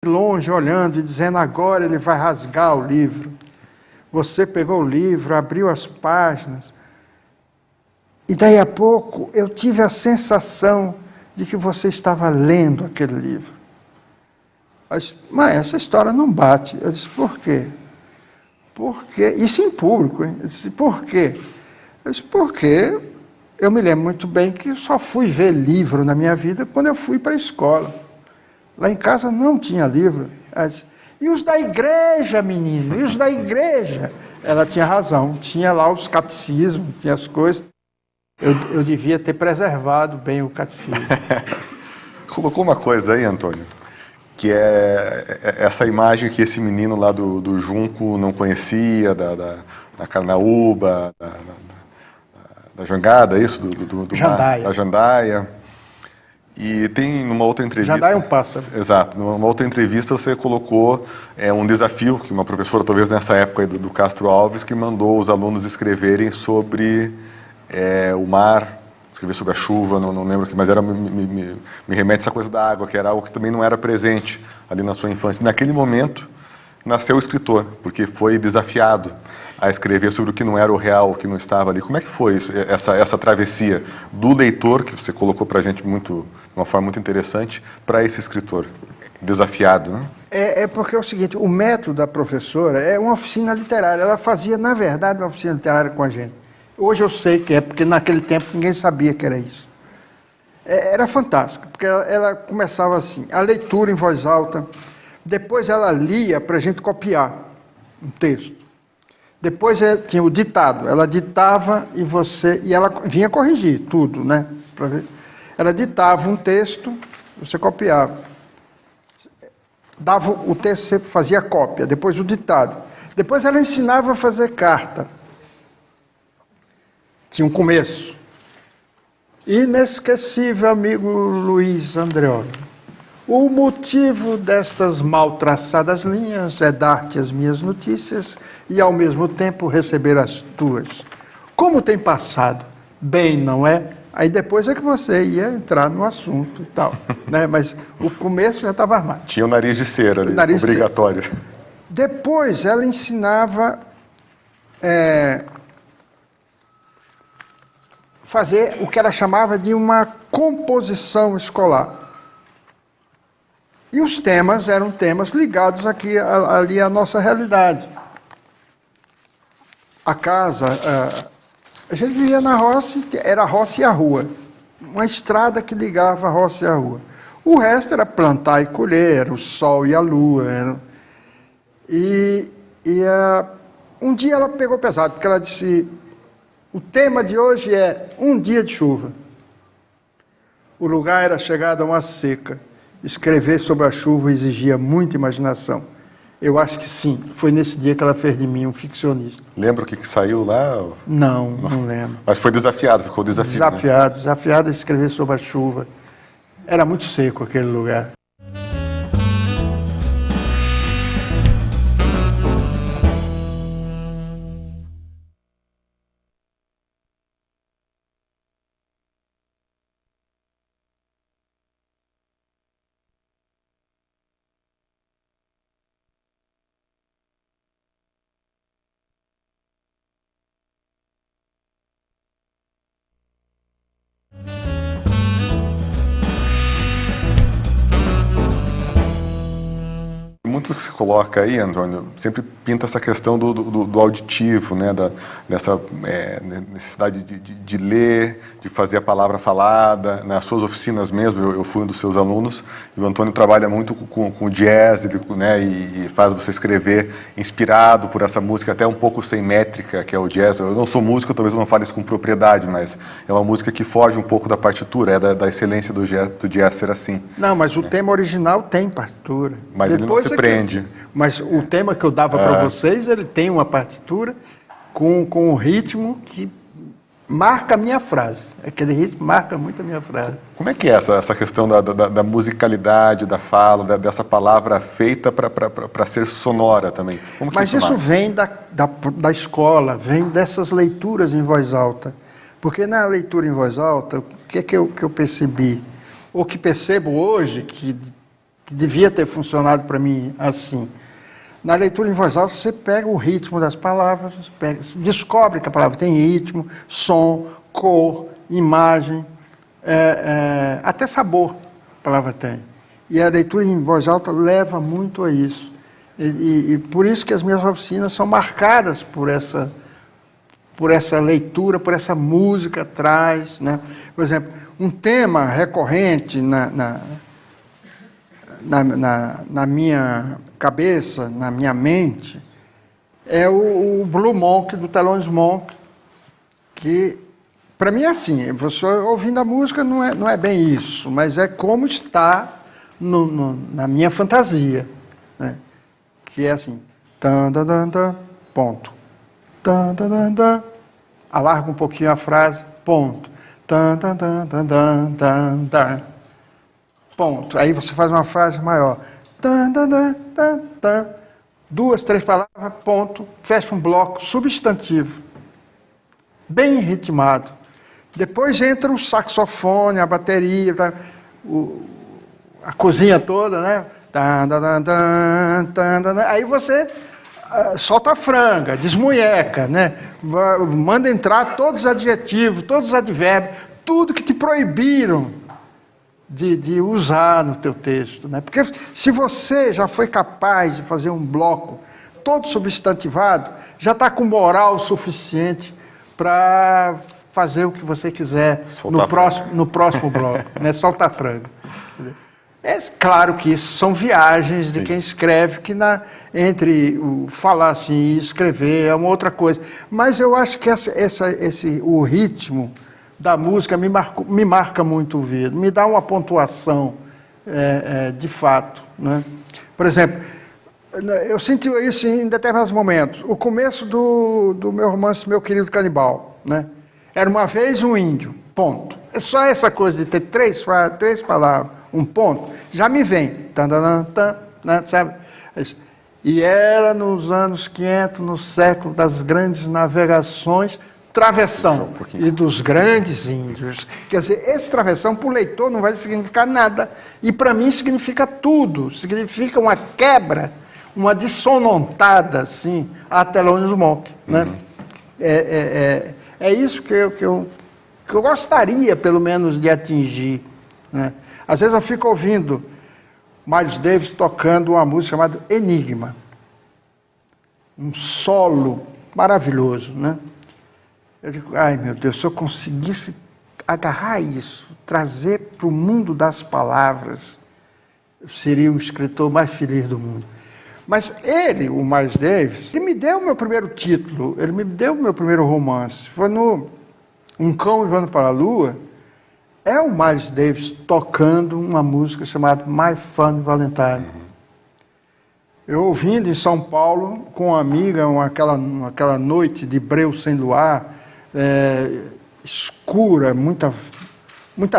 longe olhando e dizendo, agora ele vai rasgar o livro. Você pegou o livro, abriu as páginas, e daí a pouco eu tive a sensação de que você estava lendo aquele livro. Eu disse, mas essa história não bate. Eu disse, por quê? Porque, isso em público, hein? Eu disse, por quê? Eu disse, porque eu me lembro muito bem que eu só fui ver livro na minha vida quando eu fui para a escola. Lá em casa não tinha livro. Ela disse, e os da igreja, menino? E os da igreja? Ela tinha razão, tinha lá os catecismos, tinha as coisas. Eu devia ter preservado bem o catecismo. Colocou uma coisa aí, Antônio, que é essa imagem que esse menino lá do Junco não conhecia, da Carnaúba, da Jangada, é isso? Jandaia. Da Jandaia. E tem numa outra entrevista... Jandaia é um pássaro. Exato. Numa outra entrevista você colocou um desafio que uma professora, talvez nessa época aí do Castro Alves, que mandou os alunos escreverem sobre o mar, escrever sobre a chuva, não lembro o que, mas me remete a essa coisa da água, que era algo que também não era presente ali na sua infância. Naquele momento nasceu o escritor, porque foi desafiado a escrever sobre o que não era o real, o que não estava ali. Como é que foi isso, essa travessia do leitor, que você colocou para a gente de uma forma muito interessante, para esse escritor desafiado, né? Porque é o seguinte, o método da professora é uma oficina literária. Ela fazia, na verdade, uma oficina literária com a gente. Hoje eu sei que é, porque naquele tempo ninguém sabia que era isso. Era fantástico, porque ela começava assim, a leitura em voz alta, depois ela lia para a gente copiar um texto. Depois tinha o ditado, ela ditava e ela vinha corrigir tudo, né? Pra ver. Ela ditava um texto, você copiava. Dava o texto, você fazia cópia, depois o ditado. Depois ela ensinava a fazer carta. Tinha um começo. Inesquecível amigo Luiz Andreoli. O motivo destas mal traçadas linhas é dar-te as minhas notícias e, ao mesmo tempo, receber as tuas. Como tem passado? Bem, não é? Aí depois é que você ia entrar no assunto e tal. Né? Mas o começo já estava armado. Tinha o nariz de cera ali, obrigatório. De cera. Depois ela ensinava fazer o que ela chamava de uma composição escolar. E os temas eram temas ligados ali à nossa realidade. A casa, a gente vivia na roça, era a roça e a rua. Uma estrada que ligava a roça e a rua. O resto era plantar e colher, era o sol e a lua. Um dia ela pegou pesado, porque ela disse, o tema de hoje é um dia de chuva. O lugar era chegado a uma seca. Escrever sobre a chuva exigia muita imaginação. Eu acho que sim. Foi nesse dia que ela fez de mim um ficcionista. Lembra o que saiu lá? Não lembro. Mas foi desafiado, ficou desafiado. Desafiado a escrever sobre a chuva. Era muito seco aquele lugar. Muito que se coloca aí, Antônio, sempre pinta essa questão do auditivo, né? Dessa necessidade de ler, de fazer a palavra falada. Nas suas oficinas mesmo, eu fui um dos seus alunos, e o Antônio trabalha muito com o jazz, né? E faz você escrever inspirado por essa música, até um pouco sem métrica, que é o jazz. Eu não sou músico, talvez eu não fale isso com propriedade, mas é uma música que foge um pouco da partitura, da excelência do jazz ser assim. Não, mas o tema original tem partitura. Mas depois ele não se prende. Mas o tema que eu dava para vocês, ele tem uma partitura com um ritmo que marca a minha frase. Aquele ritmo marca muito a minha frase. Como é que é essa questão da musicalidade, da fala, dessa palavra feita para ser sonora também? Mas isso vem da escola, vem dessas leituras em voz alta. Porque na leitura em voz alta, o que é que eu percebi? Ou que percebo hoje, que que devia ter funcionado para mim assim. Na leitura em voz alta, você pega o ritmo das palavras, descobre que a palavra tem ritmo, som, cor, imagem, até sabor a palavra tem. E a leitura em voz alta leva muito a isso. E por isso que as minhas oficinas são marcadas por essa leitura, por essa música atrás, né? Por exemplo, um tema recorrente na minha cabeça, na minha mente, é o Blue Monk, do Thelonious Monk, que, para mim, é assim, você ouvindo a música não é bem isso, mas é como está na minha fantasia, né? Que é assim, tan, tan, tan, tan, ponto, tan, tan, tan, tan, alarga um pouquinho a frase, ponto, tan, tan, tan, tan, tan, tan, tan, ponto. Aí você faz uma frase maior, tan, tan, tan, tan, tan, 2, 3 palavras, ponto, fecha um bloco substantivo, bem ritmado. Depois entra o saxofone, a bateria, a cozinha toda, né? Aí você solta a franga, desmunheca, né? Manda entrar todos os adjetivos, todos os advérbios, tudo que te proibiram de usar no teu texto, né? Porque se você já foi capaz de fazer um bloco todo substantivado, já está com moral suficiente para fazer o que você quiser no próximo bloco, né? Solta a franga. É claro que isso são viagens de quem escreve, que entre o falar assim e escrever é uma outra coisa. Mas eu acho que o ritmo da música me marca muito o ouvido, me dá uma pontuação de fato, né? Por exemplo, eu senti isso em determinados momentos. O começo do meu romance Meu Querido Canibal, né? Era uma vez um índio, ponto. É só essa coisa de ter três palavras, um ponto, já me vem. Né, sabe? E era nos anos 500, no século das grandes navegações, travessão, e dos grandes índios. Quer dizer, esse travessão para o leitor não vai significar nada. E para mim significa tudo. Significa uma quebra, uma dissonantada, assim, a Thelonious Monk, né? É isso que eu gostaria, pelo menos, de atingir, né? Às vezes eu fico ouvindo Miles Davis tocando uma música chamada Enigma. Um solo maravilhoso, né? Eu digo, ai meu Deus, se eu conseguisse agarrar isso, trazer para o mundo das palavras, eu seria o escritor mais feliz do mundo. Mas ele, o Miles Davis, ele me deu o meu primeiro título, ele me deu o meu primeiro romance. Foi no Um Cão Voando para a Lua. É o Miles Davis tocando uma música chamada My Fun Valentine. Eu ouvindo em São Paulo, com uma amiga, aquela noite de breu sem luar, escura, muita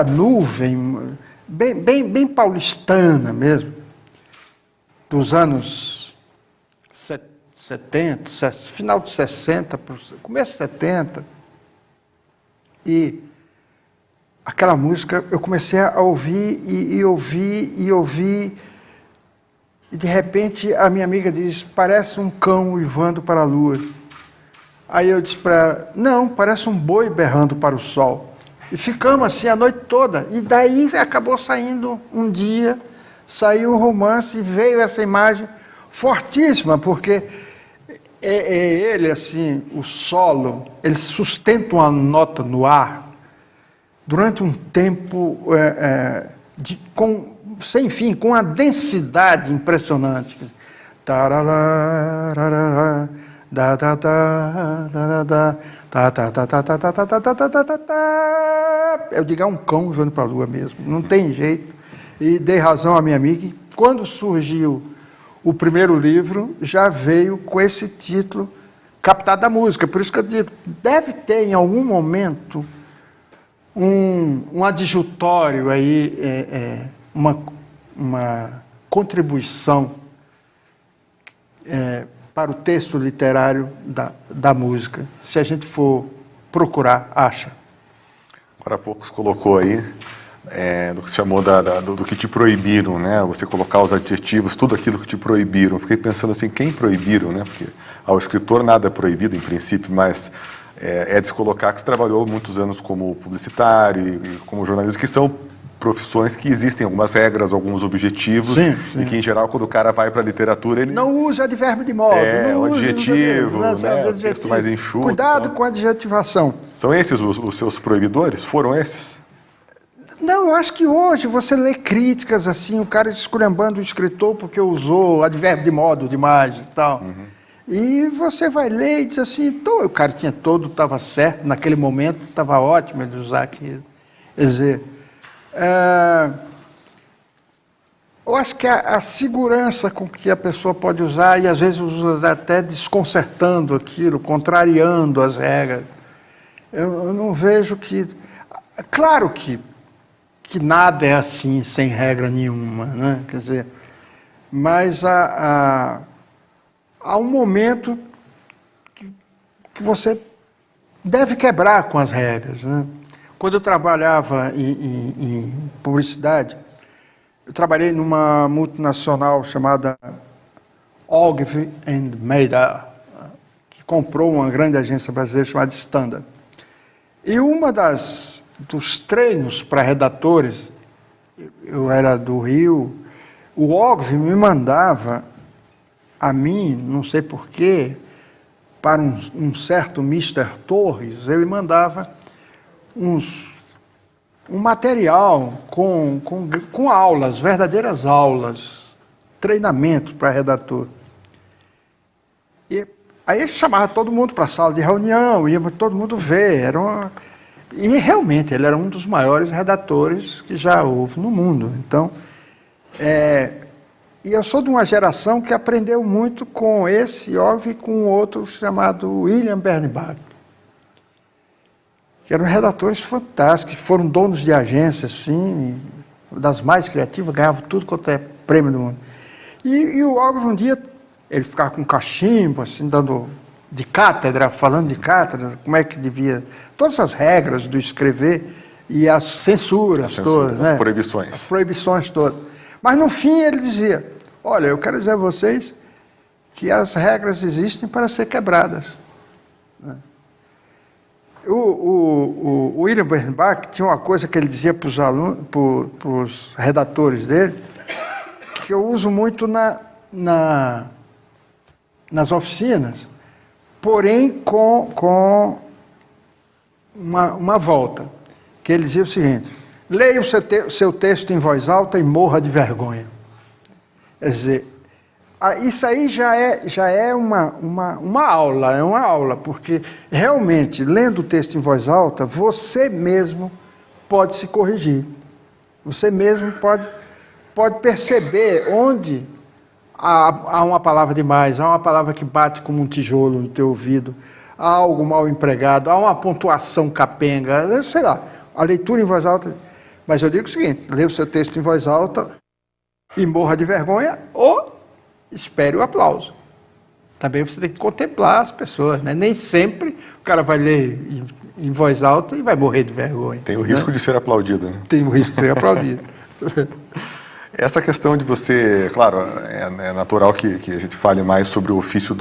nuvem, bem paulistana mesmo, dos anos 70, final de 60, começo de 70, e aquela música eu comecei a ouvir e ouvir, e de repente a minha amiga diz, parece um cão uivando para a lua. Aí eu disse para ela, não, parece um boi berrando para o sol. E ficamos assim a noite toda, e daí acabou saindo um dia, saiu o romance e veio essa imagem fortíssima, porque ele, assim, o solo, ele sustenta uma nota no ar durante um tempo sem fim, com uma densidade impressionante. Eu digo, é um cão voando para a lua mesmo, não tem jeito. E dei razão à minha amiga, e quando surgiu o primeiro livro, já veio com esse título, Captado da Música. Por isso que eu digo, deve ter em algum momento um adjutório aí, uma contribuição para o texto literário da música. Se a gente for procurar, acha. Agora há pouco você colocou aí do que se chamou do que te proibiram, né? Você colocar os adjetivos, tudo aquilo que te proibiram. Fiquei pensando assim, quem proibiram, né? Porque ao escritor nada é proibido, em princípio, mas é de se colocar que você trabalhou muitos anos como publicitário e como jornalista, que são profissões que existem algumas regras, alguns objetivos, sim. E que, em geral, quando o cara vai para a literatura, ele... Não usa advérbio de modo. O adjetivo, o texto mais enxuto. Cuidado com a adjetivação. São esses os seus proibidores? Foram esses? Não, eu acho que hoje você lê críticas assim, o cara esculhambando o escritor porque usou advérbio de modo demais e tal. E você vai ler e diz assim, então, o cara tinha estava certo, naquele momento estava ótimo ele usar aquilo. Quer dizer, eu acho que a segurança com que a pessoa pode usar, e às vezes usa até desconcertando aquilo, contrariando as regras, eu não vejo que... Claro que nada é assim, sem regra nenhuma, né? Quer dizer, mas há um momento que você deve quebrar com as regras, né? Quando eu trabalhava em publicidade, eu trabalhei numa multinacional chamada Ogilvy & Mather, que comprou uma grande agência brasileira chamada Standard. E dos treinos para redatores, eu era do Rio, o Ogilvy me mandava, a mim, não sei porquê, para um certo Mr. Torres, ele mandava um material com aulas, verdadeiras aulas, treinamento para redator. E aí ele chamava todo mundo para a sala de reunião, ia todo mundo ver, e realmente ele era um dos maiores redatores que já houve no mundo. Então, e eu sou de uma geração que aprendeu muito com esse Ogilvy e com outro chamado William Bernbach, que eram redatores fantásticos, que foram donos de agências, assim, das mais criativas, ganhavam tudo quanto é prêmio do mundo. E o Ogilvy, um dia, ele ficava com cachimbo, assim, dando de cátedra, falando de cátedra, como é que devia... Todas as regras do escrever e as censuras todas, né? As proibições. As proibições todas. Mas, no fim, ele dizia, olha, eu quero dizer a vocês que as regras existem para ser quebradas. O William Bernbach tinha uma coisa que ele dizia para os alunos, para os redatores dele, que eu uso muito nas oficinas, porém com uma volta, que ele dizia o seguinte, leia o seu texto em voz alta e morra de vergonha. Quer dizer, isso aí já é uma aula, porque realmente, lendo o texto em voz alta, você mesmo pode se corrigir. Você mesmo pode perceber onde há uma palavra demais, há uma palavra que bate como um tijolo no teu ouvido, há algo mal empregado, há uma pontuação capenga, sei lá, a leitura em voz alta. Mas eu digo o seguinte, leia o seu texto em voz alta e morra de vergonha, ou espere o aplauso. Também você tem que contemplar as pessoas, né? Nem sempre o cara vai ler em voz alta e vai morrer de vergonha. Tem o risco de ser aplaudido, né? Tem o risco de ser aplaudido. Essa questão de você, claro, é natural que a gente fale mais sobre o ofício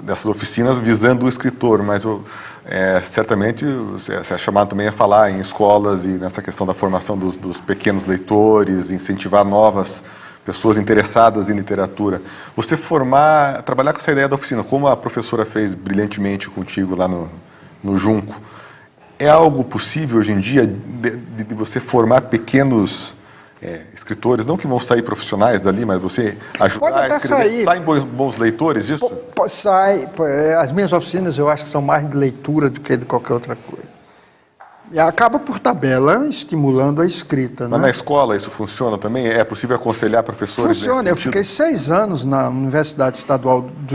dessas oficinas visando o escritor, mas certamente você é chamado também a falar em escolas e nessa questão da formação dos pequenos leitores, incentivar novas pessoas interessadas em literatura. Você trabalhar com essa ideia da oficina, como a professora fez brilhantemente contigo lá no Junco, é algo possível hoje em dia de você formar pequenos escritores, não que vão sair profissionais dali, mas você ajudar a escrever? Saem bons leitores disso? Sai. As minhas oficinas eu acho que são mais de leitura do que de qualquer outra coisa. E acaba por tabela estimulando a escrita. Mas né? Na escola isso funciona também? É possível aconselhar professores? Funciona. Eu fiquei 6 anos na Universidade Estadual do